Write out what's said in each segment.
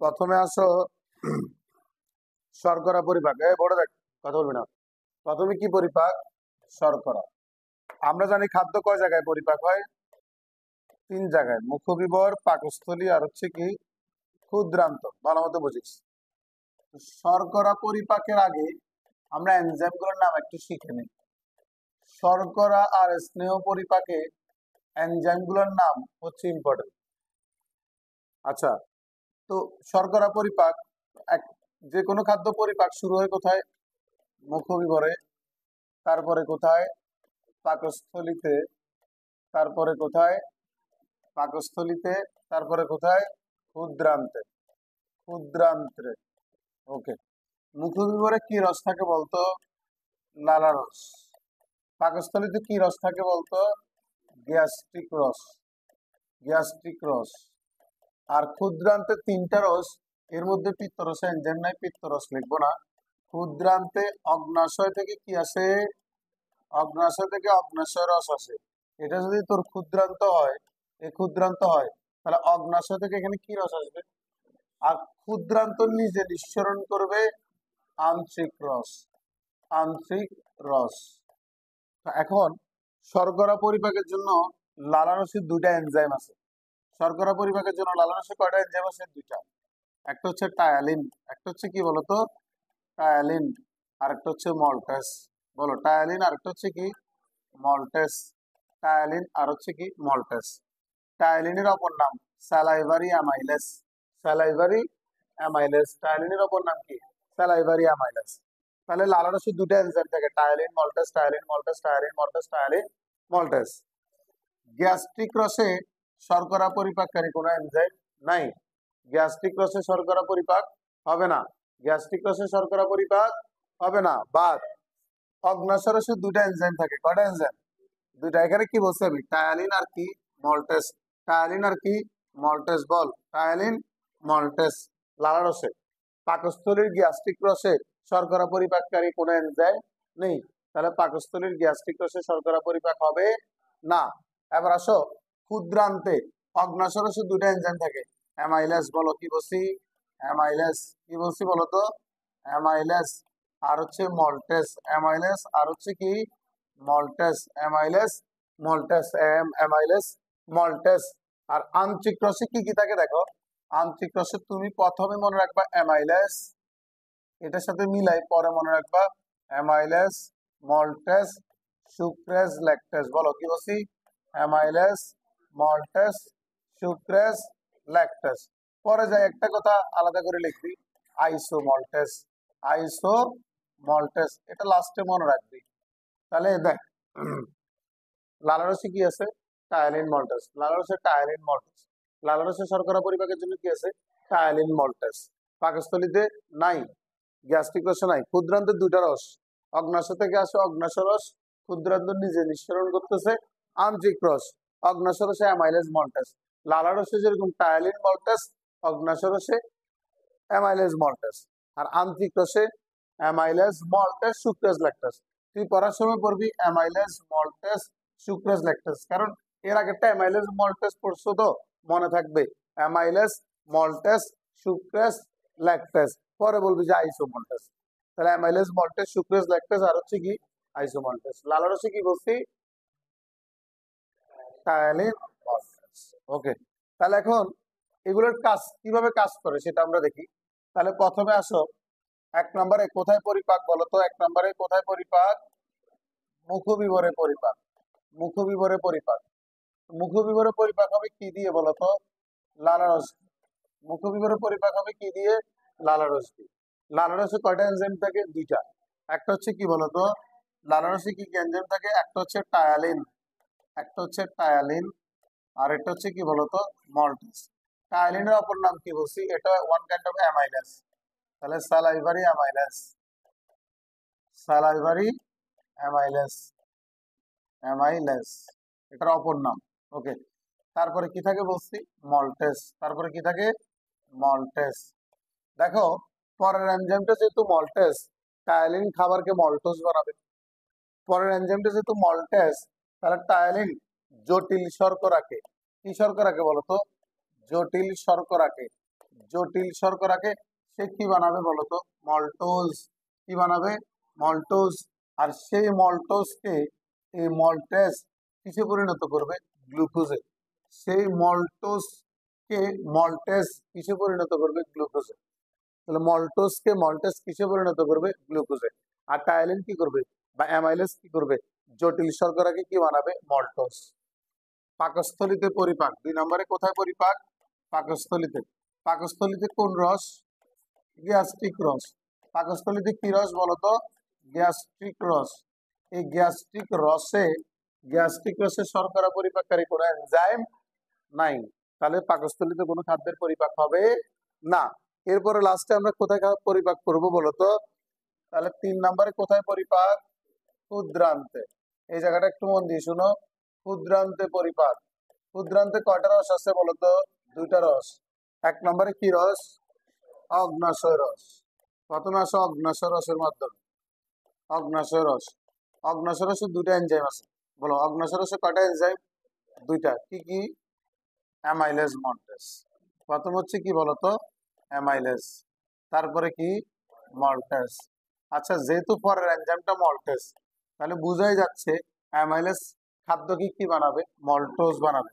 প্রথমে আসো শর্করা পরিপাক। বড় দেখ, কথা বলবি না। প্রথমে কি পরিপাক? শর্করা। আমরা জানি খাদ্য কয় জায়গায় পরিপাক হয়? 3 জায়গায়, মুখবিবর, পাকস্থলী আর হচ্ছে কি ক্ষুদ্রান্ত। ভালো মতো বুঝিস। শর্করা পরিপাকের আগে আমরা এনজাইম গুলোর নাম একটু শিখে নিই। শর্করা আর স্নেহ পরিপাকে এনজাইম গুলোর নাম হচ্ছে ইম্পর্টেন্ট। আচ্ছা, তো শর্করা পরিপাক যে কোনো খাদ্য পরিপাক শুরু হয় কোথায়? মুখবিবরে, তারপরে কোথায়? পাকস্থলীতে, তারপরে কোথায়? পাকস্থলীতে, তারপরে কোথায়? ক্ষুদ্রান্তে। ক্ষুদ্রান্তে। ওকে। মুখবিবরে কি রস থাকে বলতো? লালা রস। পাকস্থলীতে কি রস থাকে বলতো? গ্যাস্ট্রিক রস। গ্যাস্ট্রিক রস। আর ক্ষুদ্রান্তে 3টা রস, এর মধ্যে পিত্তরসে এনজাইম নাই, পিত্তরস লিখবো না। ক্ষুদ্রান্তে অগ্নাশয় থেকে কি আসে? অগ্নাশয় থেকে অগ্নাশয় রস আসে। এটা যদি তোর ক্ষুদ্রান্ত হয়, ক্ষুদ্রান্ত হয়, তাহলে অগ্নাশয় থেকে এখানে কি রস আসবে? আর ক্ষুদ্রান্ত নিজে নিঃসরণ করবে আন্তরিক রস। আন্তরিক রস। এখন শর্করা পরিপাকের জন্য লালারসের 2টা এনজাইম আছে। শর্করা পরিপাকের জন্য লালারসে কয়টা এনজাইম আছে? 2টা। একটা হচ্ছে টায়ালিন, একটা হচ্ছে কি বলতো? টায়ালিন। আর একটা হচ্ছে মল্টেস। বলো, টায়ালিন আর একটা হচ্ছে কি? মল্টেস। টায়ালিন আর হচ্ছে কি? মল্টেস। টায়ালিনের অপর নাম স্যালাইভারি অ্যামাইলেস। Salivary amylase. টায়ালিনের অপর নাম কি? Salivary amylase. তাহলে লালারসে 2টা এনজাইম থাকে, ptyalin maltase, ptyalin maltase, ptyalin maltase, ptyalin maltase. Gastric রসে শর্করা পরিপাককারী কোনো এনজাইম নাই। গ্যাস্ট্রিক রসে শর্করা পরিপাক হবে না। গ্যাস্ট্রিক রসে শর্করা পরিপাক হবে না। বাদ অগ্নাশয় রসে 2টা এনজাইম থাকে। কয়টা এনজাইম? 2টা। এখানে কি বলছে আমি? টায়ালিন আর কি? মল্টেস। টায়ালিন আর কি? মল্টেস। বল, টায়ালিন মল্টেস। লালা রসে। পাকস্থলীর গ্যাস্ট্রিক রসে শর্করা পরিপাককারী কোনো এনজাইম নেই। তাহলে পাকস্থলীর গ্যাস্ট্রিক রসে শর্করা পরিপাক হবে না। এবার আসো ক্ষুদ্রান্তে। অগ্নাশয় রসে 2টা এনজাইম থাকে। অ্যামাইলেস। বলো, কি বলছি? অ্যামাইলেস। কি বলছি বলো তো? অ্যামাইলেস। আর হচ্ছে মল্টেস। অ্যামাইলেস আর হচ্ছে কি? Maltase. Amylase maltase. Amylase maltase. আর আন্তরিক রসে কি কি থাকে দেখো। আন্তরিক রসে তুমি প্রথমে মনে রাখবা অ্যামাইলেস, এটার সাথে মিলাই পরে মনে রাখবা অ্যামাইলেস, মল্টেস, সুক্রেজ, ল্যাকটেস। বলো, কি বলছি? Amylase, maltase, sucrase, lactase. পরে যাই একটা কথা আলাদা করে লিখবি, আইসো মল্টেস। আইসো মল্টেস, এটা লাস্টে মনে রাখবি। তাহলে দেখ, লালারসে কি আছে? Ptyalin maltase. লালারসে ptyalin maltase. লালারসে শর্করা পরিপাকের জন্য কি আছে? Ptyalin maltase. পাকস্থলীতে নাই। গ্যাস্ট্রিক রসে নাই। ক্ষুদ্রান্তের 2টা রস, অগ্নাশয় থেকে আসে অগ্নাশয় রস, ক্ষুদ্রান্ত নিজে নিঃসরণ করতেছে আন্তরিক রস। অগ্নাশয় রসে অ্যামাইলেস মল্টেস। লালারসে যেরকম টায়ালিন মল্টেস, অগ্নাশয় রসে অ্যামাইলেস মল্টেস। আর আন্তরিক রসে অ্যামাইলেস, মল্টেস, সুক্রেজ, ল্যাকটেস। তুই পড়ার সময় পড়বি অ্যামাইলেস, মল্টেস, সুক্রেজ, ল্যাকটেস, কারণ এর আগেরটা অ্যামাইলেস মল্টেস পড়ছো তো মনে থাকবে। Amylase, maltase, sucrase, lactase. পরে বলবি যে আইসো মল্টেস। তাহলে অ্যামাইলেস, মল্টেস, সুক্রেজ, ল্যাকটেস আর হচ্ছে কি? আইসো মল্টেস। লালারসে কি বলছি? Ptyalin maltase. ওকে। তাহলে এখন এগুলোর কাজ কিভাবে কাজ করে সেটা আমরা দেখি। তাহলে প্রথমে আসো 1 নম্বরে কোথায় পরিপাক বলতো? 1 নম্বরে কোথায় পরিপাক? মুখবিবরে পরিপাক। মুখবিবরে পরিপাক। মুখবিবরে পরিপাক হবে কি দিয়ে বলতো? লালারস। মুখবিবরে পরিপাক হবে কি দিয়ে? লালারস দিয়ে। লালারসে কয়টা এনজাইম থাকে? 2টা। একটা হচ্ছে কি বলতো? লালারসে কি কি এনজাইম থাকে? একটা হচ্ছে টায়ালিন, একটা হচ্ছে টায়ালিন, আর এটা হচ্ছে কি বলতো? মল্টেস। টায়ালিনের অপর নাম কি বলছি? এটা ওয়ান কাইন্ড অফ অ্যামাইলেস। তাহলে সালাইভারি অ্যামাইলেস। সালাইভারি অ্যামাইলেস। অ্যামাইলেস এটার অপর নাম। ওকে। তারপরে কি থাকে বলছি? মল্টেস। তারপরে কি থাকে? মল্টেস। দেখো, পরের এনজাইমটা যেহেতু মল্টেস, টায়ালিন খাবারকে মল্টোস বানাবে। পরের এনজাইমটা যেহেতু মল্টেস, তাহলে টায়ালিন জটিল শর্করাকে, কি শর্করাকে বলতো? জটিল শর্করাকে জটিল শর্করাকে সে কি বানাবে বলতো? মল্টোজ। কি বানাবে? মল্টোজ। আর সেই মল্টোজকে এই মল্টেজ কিসে পরিণত করবে? গ্লুকোজে। সেই মল্টোজকে মল্টেজ কিসে পরিণত করবে? গ্লুকোজে। তাহলে মল্টোজকে মল্টেজ কিসে পরিণত করবে? গ্লুকোজে। আর টাইলিন কি করবে বা অ্যামাইলেজ কি করবে? জটিল শর্করাকে কি বানাবে? মল্টোজ। পাকস্থলীতে পরিপাক 2 নম্বরে কোথায় পরিপাক? পাকস্থলীতে। পাকস্থলীতে কোন রস? গ্যাস্ট্রিক রস। পাকস্থলীতে কি রস বলতো? গ্যাস্ট্রিক রস। এই গ্যাস্ট্রিক রসে শর্করা পরিপাককারী কোনো এনজাইম নাই। তাহলে পাকস্থলীতে কোনো খাদ্যের পরিপাক হবে না। এরপরে লাস্টে আমরা কোথায় পরিপাক করব বলতো? তাহলে 3 নম্বরে কোথায় পরিপাক? ক্ষুদ্রান্তে। এই জায়গাটা একটু মন দিয়ে শুনো। ক্ষুদ্রান্তে পরিপাক। ক্ষুদ্রান্তে কয়টা রস আছে বলতো? 2টা রস। 1 নম্বরে কি রস? অগ্ন্যাশয় রস। প্রথমে আসো অগ্ন্যাশয় রসের মাধ্যমে। অগ্ন্যাশয় রস। অগ্ন্যাশয় রসে 2টা এনজাইম আছে। বলো অগ্ন্যাশয় রসে কয়টা এনজাইম? 2টা। কি কি? Amylase, maltase. প্রথম হচ্ছে কি বলতো? অ্যামাইলেজ। তারপরে কি? মল্টেজ। আচ্ছা, যেহেতু পরের এনজাইমটা মল্টেজ, তাহলে বুঝাই যাচ্ছে অ্যামাইলেজ খাদ্যকে কি বানাবে? মল্টোজ বানাবে।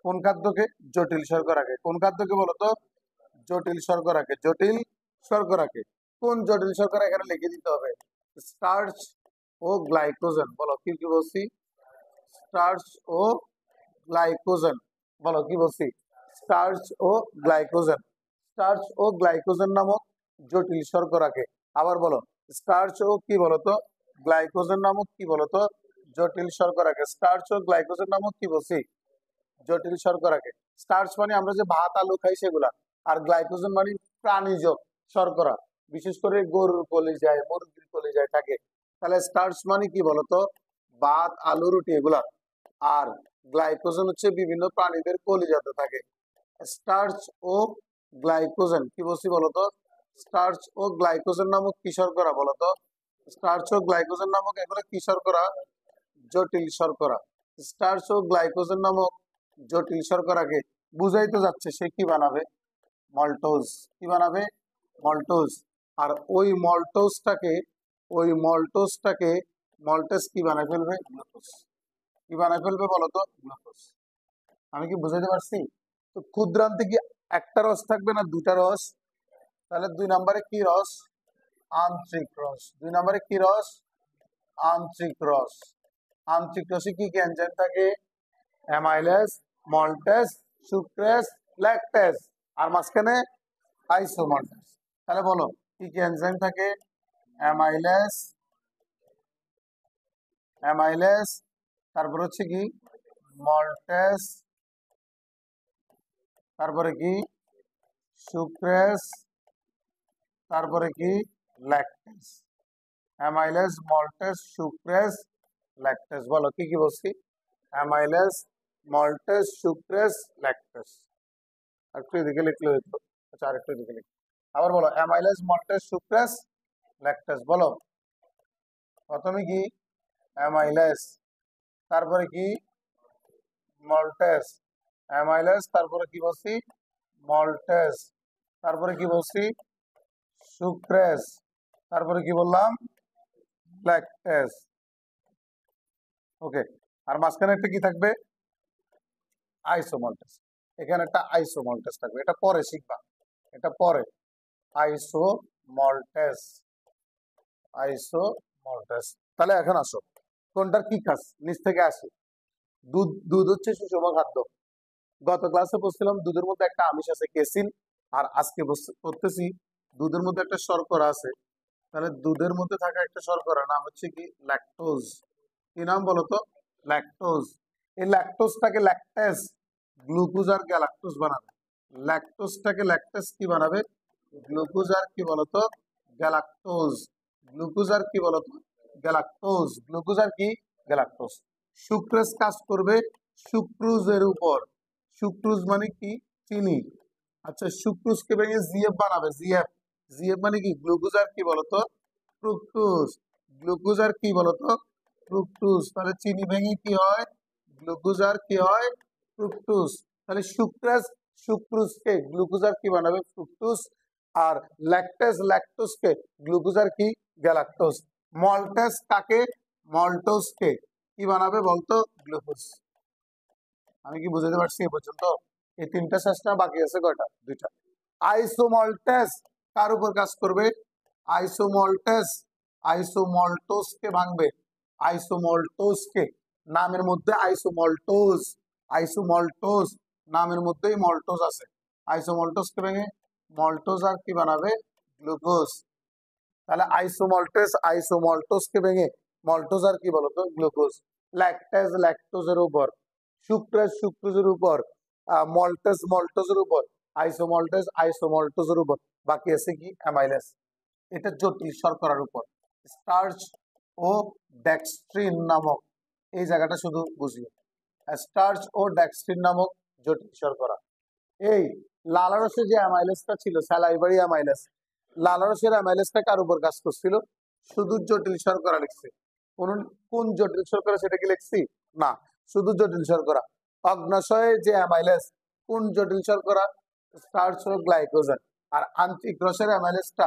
কোন খাদ্যকে? জটিল শর্করাকে। কোন খাদ্যকে বলতো? জটিল শর্করাকে। জটিল শর্করাকে। কোন জটিল শর্করা এখানে লিখে দিতে হবে? স্টার্চ ও গ্লাইকোজেন। বলো কি কি বলছি? স্টার্চ ও গ্লাইকোজেন। বলো কি বলছি? স্টার্চ ও গ্লাইকোজেন। স্টার্চ ও গ্লাইকোজেন নামক জটিল শর্করাকে। আবার বলো, স্টার্চ ও কি বলতো? গ্লাইকোজেন নামক কি বলতো? জটিল শর্করাকে। স্টার্চ ও গ্লাইকোজেন নামক কি বলছি? জটিল শর্করাকে। স্টার্চ মানে আমরা যে ভাত আলু খাই সেগুলা, আর গ্লাইকোজেন মানে প্রাণীজ শর্করা, বিশেষ করে গরুর কলিজায়, মুরগির কলিজায় থাকে। তাহলে স্টার্চ মানে কি বলতো? ভাত আলু রুটি এগুলা। আর গ্লাইকোজেন হচ্ছে বিভিন্ন প্রাণীদের কলিজাতে থাকে। স্টার্চ ও গ্লাইকোজেন কি বলছি বলতো? স্টার্চ ও গ্লাইকোজেন নামক কি শর্করা বলতো? স্টার্চ ও গ্লাইকোজেন নামক এগুলো কি শর্করা? জটিল শর্করা। স্টার্চ ও গ্লাইকোজেন নামক জটিল শর্করাকে বুঝাইতে যাচ্ছে সে কি বানাবে? মল্টোজ। কি বানাবে? মল্টোজ। আর ওই মল্টোজটাকে মল্টেজ কি বানায় ফেলবে? গ্লুকোজ। কি বানায় ফেলবে বলতো? গ্লুকোজ। আমি কি বুঝাইতে পারছি? তো ক্ষুদ্রান্তে কি একটা রস থাকবে না 2টা রস? তাহলে 2 নম্বরে কি রস? আন্তরিক রস। 2 নম্বরে কি রস? আন্তরিক রস। আন্তরিক রসে কি কি এনজাইম থাকে? Amylase, maltase, sucrase, lactase. আর মাঝখানে আইসোমাল্টেজ। তাহলে বলো কি কি এনজাইম থাকে? অ্যামাইলেজ, অ্যামাইলেজ, তারপর হচ্ছে কি? মল্টেজ, তারপরে কি? সুক্রেজ, তারপরে কি? Lactase. Amylase, maltase, sucrase, lactase. বলো কি কি বলছি? Amylase, maltase, sucrase, lactase. একটু এদিকে লিখলে হইতো। আচ্ছা, আরেকটু এদিকে লিখ। আবার বলো অ্যামাইলেজ, মল্টেজ, সুক্রেজ, ল্যাকটেজ। বলো প্রথমে কি? অ্যামাইলেজ, তারপরে কি? মল্টেজ। অ্যামাইলেজ, তারপরে কি বলছি? মল্টেজ, তারপরে কি বলছি? সুক্রেজ, তারপরে কি বললাম? ল্যাকটেজ। ওকে। আর মাঝখানে একটা কি থাকবে? আইসোমাল্টেজ। এখানে একটা আইসোমাল্টেজ থাকবে, এটা পরে শিখবা, এটা পরে। আইসোমাল্টেজ, আইসোমাল্টেজ। তাহলে এখন আসো, কোনটার কি কাজ? নিচ থেকে আসি। দুধ। দুধ হচ্ছে সুষম খাদ্য। গত ক্লাসে বলছিলাম দুধের মধ্যে একটা আমিষ আছে কেসিন, আর আজকে করতেছি দুধের মধ্যে একটা শর্করা আছে। তাহলে দুধের মধ্যে থাকা একটা শর্করা নাম হচ্ছে কি? ল্যাকটোজ। কি নাম বলতো? ল্যাকটোজ। এই ল্যাকটোজটাকে ল্যাকটেজ, গ্লুকোজ আর গ্যালাক্টোজ বানাবে। ল্যাকটোজটাকে ল্যাকটেজ কি বানাবে? গ্লুকোজ আর কি বলতো? গ্যালাক্টোজ। গ্লুকোজ আর কি বলতো? গ্যালাক্টোজ। গ্লুকোজ আর কি? গ্যালাক্টোজ। সুক্রেজ কাজ করবে সুক্রোজের উপর। সুক্রোজ মানে কি? চিনি। আচ্ছা, সুক্রোজকে ভেঙে জিএফ বানাবে। জিএফ। জিএফ মানে কি? গ্লুকোজ আর কি বলতো? ফ্রুক্টোজ। গ্লুকোজ আর কি বলতো? ফ্রুক্টোজ। তাহলে চিনি ভেঙে কি হয়? গ্লুকোজ আর কি হয়? ফ্রুক্টোজ। তাহলে সুক্রেজ সুক্রোজকে গ্লুকোজ আর কি বানাবে ফ্রুক্টোজ, আর ল্যাকটোজকে গ্লুকোজ আর কি গ্যালাক্টোজ। মল্টেজ কাকে মল্টোজকে কি বানাবে বলতো গ্লুকোজ। আমি কি বুঝাতে পারছি এ পর্যন্ত? এই তিনটা শেষ না, বাকি আছে কয়টা? দুইটা। আইসোমল্টেজ কার উপর কাজ করবে? আইসোমল্টেজ আইসোমল্টোজকে ভাঙবে, আইসোমল্টোজকে। নামের মধ্যে আইসোমল্টোজ, আইসোমল্টোজ নামের মধ্যেই মল্টোজ আছে। আইসোমল্টোজকে ভেঙে মল্টোজ আর কি বানাবে গ্লুকোজ। তাহলে আইসোমল্টোজকে ভেঙে মল্টোজ আর কি বলতো গ্লুকোজ। ল্যাকটোজের উপর, সুক্রোজের উপর, মল্টোজের উপর, আইসোমল্টোজের উপর, বাকি আছে কি অ্যামাইলেজ। এটা জটিল শর্করার উপর। স্টার্চ ও ডেক্সট্রিন নামক এই জায়গাটা শুধু বুঝিয়ে, স্টার্চ ও ডেক্সট্রিন নামক জটিল শর্করা। এই লালারসে যে অ্যামাইলেজটা ছিল স্যালাইভারি অ্যামাইলেজ, লালারসের অ্যামাইলেজটা কার উপর কাজ করছিল? শুধু জটিল শর্করা লিখছি। কোন জটিল শর্করা সেটা কি লিখছি? না, শুধু জটিল শর্করা। অগ্নাশয়ে যে অ্যামাইলেজ কোন জটিল শর্করা? স্টার্চ ও গ্লাইকোজেন। আর আন্ত্রিক রসের অ্যামাইলেজটা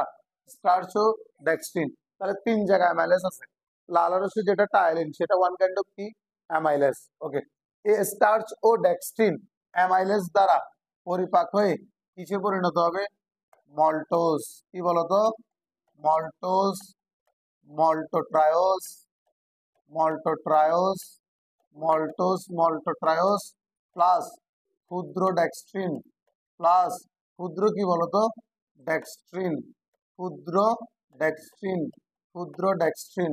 স্টার্চ ও ডেক্সট্রিন। তাহলে তিন জায়গায় অ্যামাইলেজ আছে। লালারসে যেটা টায়ালিন সেটা ওয়ান কাইন্ড অফ কি অ্যামাইলেজ। ওকে, এই স্টার্চ ও ডেক্সট্রিন অ্যামাইলেজ দ্বারা পরিপাক হয়ে কিসে পরিণত হবে? মল্টোজ। কি বলতো? মল্টোজ, মল্টোট্রায়োজ, মল্টোট্রায়োজ, মল্টোট্রায়োজ প্লাস ক্ষুদ্র ডেক্সট্রিন, প্লাস ক্ষুদ্র কি বলতো ডেক্সট্রিন, ক্ষুদ্র ডেক্সট্রিন, ক্ষুদ্র ডেক্সট্রিন।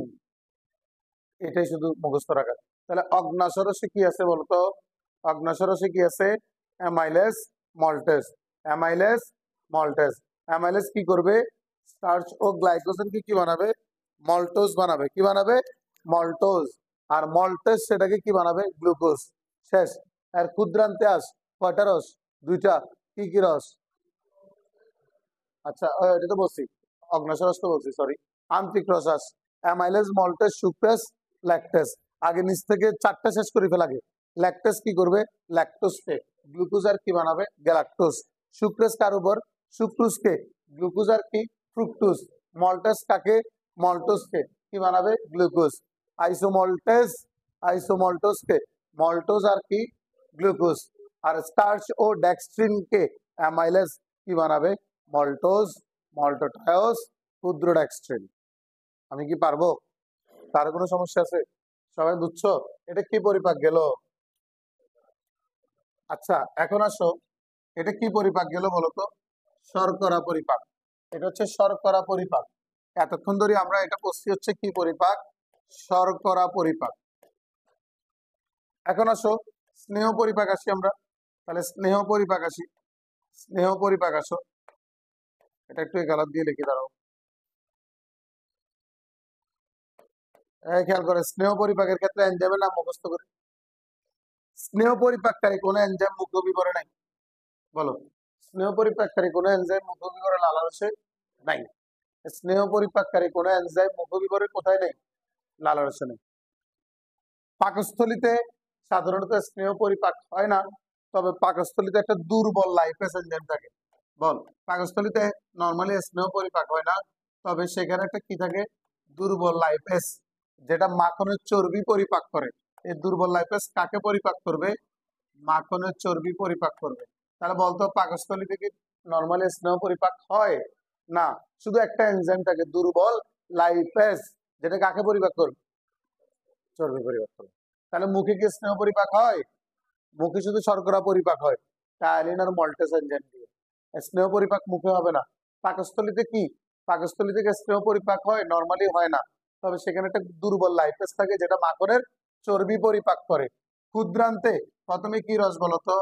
এটাই শুধু মুখস্থ রাখা। তাহলে অগ্ন্যাশয়রসে কি আছে বলতো? অগ্ন্যাশয়রসে কি আছে? Amylase maltase, amylase maltase. Amylase কি করবে? স্টার্চ ও গ্লাইকোজেনকে কি বানাবে? মল্টোজ বানাবে। কি বানাবে? মল্টোজ। আর মল্টেজ সেটাকে কি বানাবে? গ্লুকোজ। শেষ। আর ক্ষুদ্রান্তে আস কয়টা রস? দুইটা। কি কি রস? আচ্ছা এটা তো বলছি, অগ্ন্যাশয় রস তো বলছি, সরি। আন্ত্রিক রস আস অ্যামাইলেজ, মল্টেজ, সুক্রেজ, ল্যাকটেজ। আগে নিচ থেকে চারটা শেষ করে ফেলাগে। ল্যাকটেজ কি করবে? ল্যাকটোজকে। গ্লুকোজ আর কি বানাবে? গ্যালাক্টোজ। সুক্রেজ কার উপর? সুক্রোজকে। গ্লুকোজ আর কি? ফ্রুক্টোজ। মল্টেজ কাকে? মল্টোজকে। কি বানাবে? গ্লুকোজ। আইসোমল্টেজ আইসোমল্টোজকে। মল্টোজ আর কি? গ্লুকোজ। আর স্টার্চ ও ডেক্সট্রিনকে অ্যামাইলেজ কি বানাবে? মল্টোজ, মল্টোট্রায়োজ, ক্ষুদ্র ডেক্সট্রিন। আমি কি পারবো? তার কোনো সমস্যা আছে? সবাই বুঝছো? এটা কি পরিপাক গেল? আচ্ছা এখন আসো, এটা কি পরিপাক গেল বলতো? শর্করা পরিপাক। এটা হচ্ছে শর্করা পরিপাক। এতক্ষণ ধরে আমরা এটা পড়ছি হচ্ছে কি পরিপাক? শর্করা পরিপাক। এখন আসো স্নেহ পরিপাক আসি আমরা। তাহলে স্নেহ পরিপাক আসি, স্নেহ পরিপাক আসো। এটা একটু কালার দিয়ে লিখে দাঁড়াও। খেয়াল করে, স্নেহ পরিপাকের ক্ষেত্রে এনজাইমের নাম মুখস্থ করে। স্নেহ পরিপাককারী কোন এনজাইম মুখবিবরে নাই? বলো, স্নেহ পরিপাককারী কোন এনজাইম মুখবিবরে লালারসে নাই। স্নেহ পরিপাককারী কোন এনজাইম মুখবিবরে কোথায় নেই? লালারসে নেই। পাকস্থলীতে সাধারণত স্নেহ পরিপাক হয় না, তবে পাকস্থলীতে একটা দুর্বল লাইপেজ এনজাইম থাকে। বল, পাকস্থলীতে নরমালি স্নেহ পরিপাক হয় না, তবে সেখানে একটা কি থাকে? দুর্বল লাইপেজ, যেটা মাখনের চর্বি পরিপাক করে। এই দুর্বল লাইপেজ কাকে পরিপাক করবে? মাখনের চর্বি পরিপাক করবে। তাহলে বলতো পাকস্থলীতে কি নরমালি স্নেহ পরিপাক হয় না? শুধু একটা এনজাইম থাকে দুর্বল লাইপেজ, যেটা কাকে পরিপাক করবে? চর্বি পরিপাক করবে। তাহলে মুখে কি স্নেহ পরিপাক হয়? মুখে শুধু শর্করা পরিপাক হয় টায়ালিন আর মল্টেজ এনজাইম দিয়ে। স্নেহ পরিপাক মুখে হবে না। পাকস্থলীতে কি? পাকস্থলী থেকে স্নেহ পরিপাক হয়? নরমালি হয় না, তবে সেখানে একটা দুর্বল লাইপেজ থাকে যেটা মাখনের চর্বি পরিপাক করে। ক্ষুদ্রান্তে প্রথমে কি রস বলতো?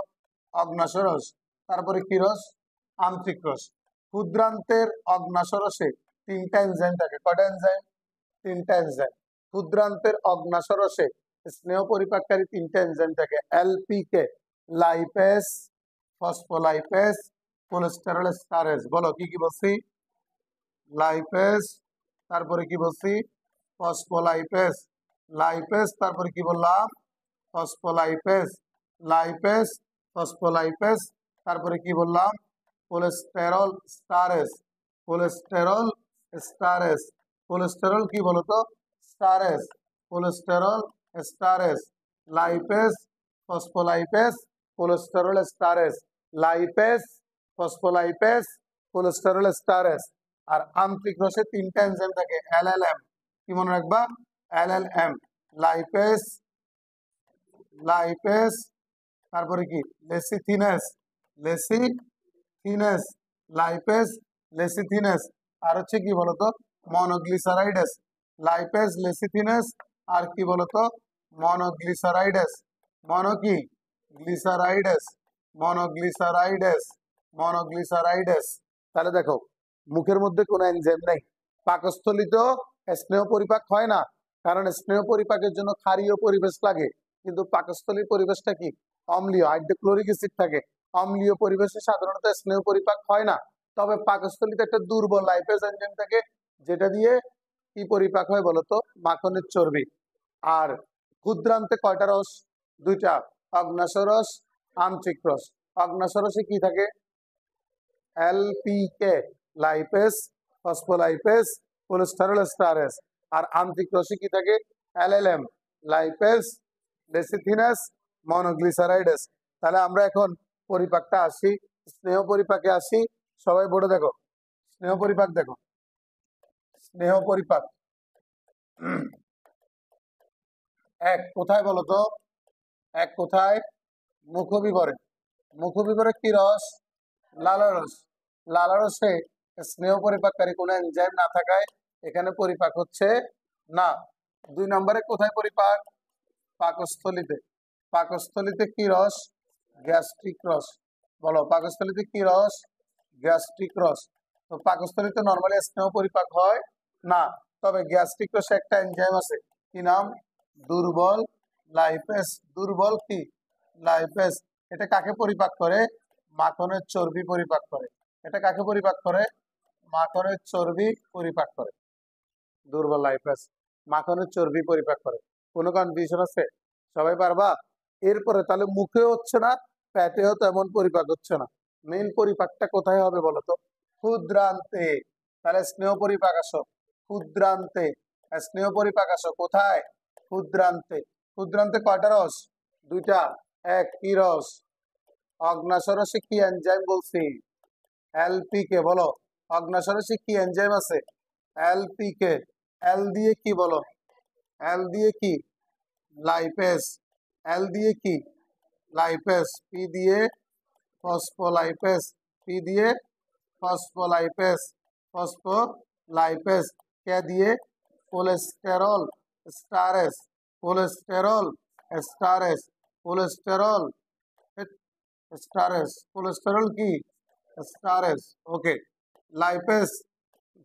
অগ্ন্যাশয় রস। তারপরে কি রস? আন্ত্রিক রস। ক্ষুদ্রান্তের অগ্ন্যাশয় রসে তিনটা এনজাইম থাকে। কয়টা এনজাইম? তিনটা এনজাইম। ক্ষুদ্রান্তের অগ্ন্যাশয় রসে স্নেহ পরিপাককারী তিনটা এনজাইম থাকে। এলপিকে, লাইপেজ, ফসফোলাইপেজ, কোলেস্টেরল স্টারেজ। বলো কি কি বলছি? লাইপেজ, তারপরে কি বলছি? ফসফোলাইপেজ। লাইপেজ, তারপরে কি বললাম? ফসফোলাইপেজ। লাইপেজ, ফসফোলাইপেজ, তারপরে কি বললাম, cholesterol esterase, cholesterol esterase, cholesterol কি বলতো, esterase, cholesterol esterase, lipase phospholipase, cholesterol esterase, lipase phospholipase, cholesterol esterase. আর আন্তরিক রসে তিনটা এনজাইম থাকে, এলএলএম, কি মনে রাখবা, এলএলএম, লাইপেস, লাইপেস, তারপরে কি লেসিথিনেস, লেসিথিনেস, লাইপেস, লেসিথিনেস, আর হচ্ছে কি বলতো মনোগ্লিসারাইডেস, লাইপেস, লেসিথিনেস, আর কি বলতো মনোগ্লিসারাইডেস, মনো কি গ্লিসারাইডেস, মনোগ্লিসারাইডেস, মনোগ্লিসারাইডেস। তাহলে দেখো মুখের মধ্যে কোনো এনজাইম নেই, পাকস্থলিতেও স্নেহ পরিপাক হয় না, কারণ স্নেহ পরিপাকের জন্য ক্ষারীয় পরিবেশ লাগে, কিন্তু পাকস্থলীর পরিবেশটা কি অম্লীয়, হাইড্রোক্লোরিক অ্যাসিড থাকে, অম্লীয় পরিবেশে সাধারণত স্নেহ পরিপাক হয় না। তবে পাকস্থলীতে একটা দুর্বল লাইপেজ এনজাইম থাকে, যেটা দিয়ে কি পরিপাক হয় বলতো, মাখনের চর্বি। আর ক্ষুদ্রান্তে কয়টা রস, দুইটা, অগ্ন্যাশয় রস, আন্তরিক রস। অগ্ন্যাশয় রসে কি থাকে, এলপিকে, লাইপেস ফসফোলাইপেস, কোলেস্টেরল স্টারেস। আর আন্তরিক রসে কি থাকে, এলএলএম, লাইপেস, লেসিথিনাস, মনোগ্লিসারাইডেস। তাহলে আমরা এখন পরিপাকটা আসি, স্নেহ পরিপাকে আসি। সবাই বোর্ডে দেখো, স্নেহ পরিপাক দেখো, স্নেহ পরিপাক এক কোথায় বলতো, এক কোথায়, মুখবিবরে। মুখবিবরে কি রস, লালারস। লালারসে স্নেহ পরিপাককারী কোনো এনজাইম না থাকায় এখানে পরিপাক হচ্ছে না। 2 নম্বরে কোথায় পরিপাক, পাকস্থলীতে। পাকস্থলীতে কি রস, গ্যাস্ট্রিক রস। বলো পাকস্থলীতে কি রস, গ্যাস্ট্রিক রস। তো পাকস্থলীতে নরমালি স্নেহ পরিপাক হয় না, তবে গ্যাস্ট্রিক রসে একটা এনজাইম আছে, কি নাম, দুর্বল লাইপেস। দুর্বল কি লাইপেস। এটা কাকে পরিপাক করে, মাখনের চর্বি পরিপাক করে। এটা কাকে পরিপাক করে, মাখনের চর্বি পরিপাক করে। দুর্বল লাইপেস মাখনের চর্বি পরিপাক করে। কোনো কনফিউশন আছে, সবাই পারবা। এরপরে তাহলে মুখে হচ্ছে না, পেটেও তেমন পরিপাক হচ্ছে না, মেইন পরিপাকটা কোথায় হবে বলতো, ক্ষুদ্রান্তে। তাহলে স্নেহ পরিপাক আসো ক্ষুদ্রান্তে, স্নেহ পরিপাক আসো কোথায়, ক্ষুদ্রান্তে। ক্ষুদ্রান্তে কয়টা রস, দুইটা, এক কি রস, অগ্ন্যাশয় রসে কি এনজাইম বলছি, এলপিকে। বলো অগ্ন্যাশয় রসে কি এনজাইম আছে, এলপিকে। এল দিয়ে কি বলো, এল দিয়ে কি লাইপেস, এল দিয়ে কি লাইপেস, পি দিয়ে ফসফোলাইপেস, পি দিয়ে ফসফোলাইপেস, ফসফোলাইপেস, কে দিয়ে cholesterol esterase, cholesterol esterase, cholesterol esterase, cholesterol কি স্টারেস। ওকে, লাইপেস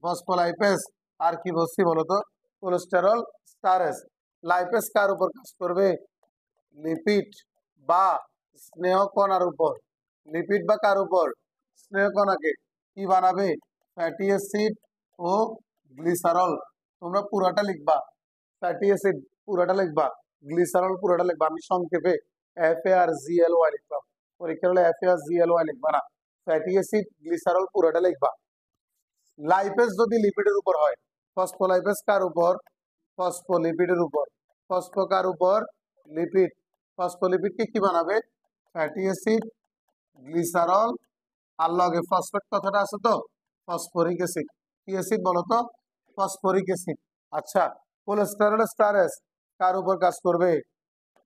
ফসফোলাইপেস, আর কি বলছি বলতো, কোলেস্টেরল স্টারেস। লাইপেস কার উপর কাজ করবে, লিপিড বা স্নেহ কণার উপর। লিপিড বা কার উপর, স্নেহ কণাকে কি বানাবে, ফ্যাটি অ্যাসিড ও গ্লিসারল। তোমরা পুরাটা লিখবা, ফ্যাটি অ্যাসিড পুরাটা লিখবা, গ্লিসারল পুরাটা লিখবা। আমি সংক্ষেপে FARGLY লিখবা, পরীক্ষা হলে FARGLY লিখবা না, ফ্যাটি অ্যাসিড গ্লিসারল পুরাটা লিখবা। লাইপেস যদি লিপিডের উপর হয়, ফসফোলাইপেস কার উপর, ফসফোলিপিডের উপর। ফসফো কার উপর, লিপিড। ফসফোলিপিডকে কি বানাবে, ফ্যাটি অ্যাসিড, গ্লিসারল, আর লগে ফসফেট কথাটা আছে তো, ফসফরিক অ্যাসিড। কি অ্যাসিড বলো তো, ফসফরিক অ্যাসিড। আচ্ছা, কোলেস্টেরল স্টারেস কার উপর কাজ করবে,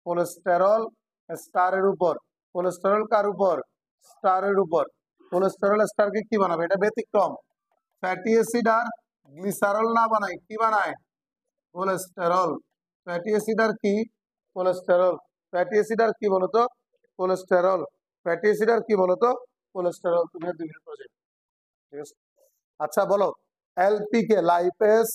কোলেস্টেরল স্টারের উপর। কোলেস্টেরল কার উপর, স্টারের উপর। কোলেস্টেরল স্টারকে কি বানাবে, এটা ব্যতিক্রম। ফ্যাটি অ্যাসিড আর গ্লিসারল না বানায়, কি বানায়, কোলেস্টেরল। ফ্যাটি অ্যাসিড আর কি, কোলেস্টেরল। ফ্যাটি অ্যাসিড আর কি বলতো, কোলেস্টেরল। ফ্যাটি অ্যাসিড আর কি বলতো, কোলেস্টেরল। তুমি 2 মিনিট প্রজেক্ট, ঠিক আছে। আচ্ছা বলো, এলপিকে, lipase